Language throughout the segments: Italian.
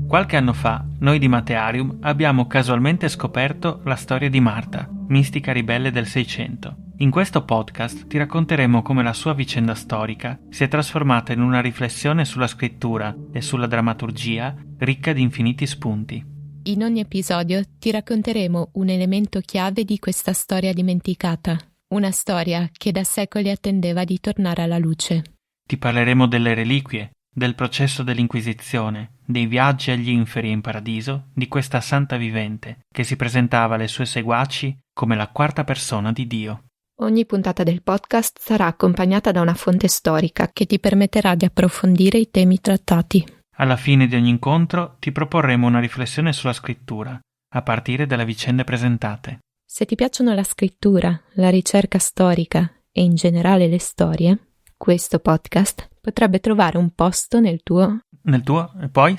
Qualche anno fa, noi di Matearium abbiamo casualmente scoperto la storia di Marta, mistica ribelle del Seicento. In questo podcast ti racconteremo come la sua vicenda storica si è trasformata in una riflessione sulla scrittura e sulla drammaturgia ricca di infiniti spunti. In ogni episodio ti racconteremo un elemento chiave di questa storia dimenticata, una storia che da secoli attendeva di tornare alla luce. Ti parleremo delle reliquie, del processo dell'Inquisizione, dei viaggi agli inferi e in paradiso di questa santa vivente che si presentava alle sue seguaci come la quarta persona di Dio. Ogni puntata del podcast sarà accompagnata da una fonte storica che ti permetterà di approfondire i temi trattati. Alla fine di ogni incontro ti proporremo una riflessione sulla scrittura, a partire dalle vicende presentate. Se ti piacciono la scrittura, la ricerca storica e in generale le storie, questo podcast potrebbe trovare un posto nel tuo... Nel tuo? E poi?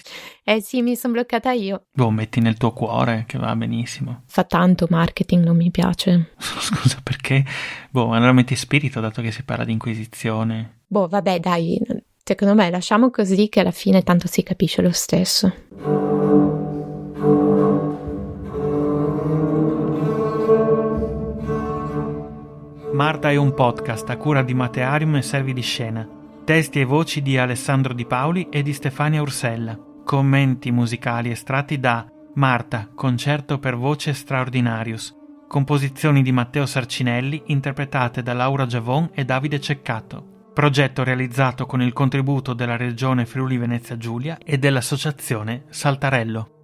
Sì, mi sono bloccata io. Metti nel tuo cuore, che va benissimo. Fa tanto marketing, non mi piace. Scusa, perché? Allora metti spirito, dato che si parla di Inquisizione. Vabbè, dai, secondo me lasciamo così che alla fine tanto si capisce lo stesso. Marta è un podcast a cura di Matearium e Servi di Scena. Testi e voci di Alessandro Di Paoli e di Stefania Ursella. Commenti musicali estratti da Marta, concerto per voce Straordinarius. Composizioni di Matteo Sarcinelli interpretate da Laura Giavon e Davide Ceccato. Progetto realizzato con il contributo della Regione Friuli Venezia Giulia e dell'Associazione Saltarello.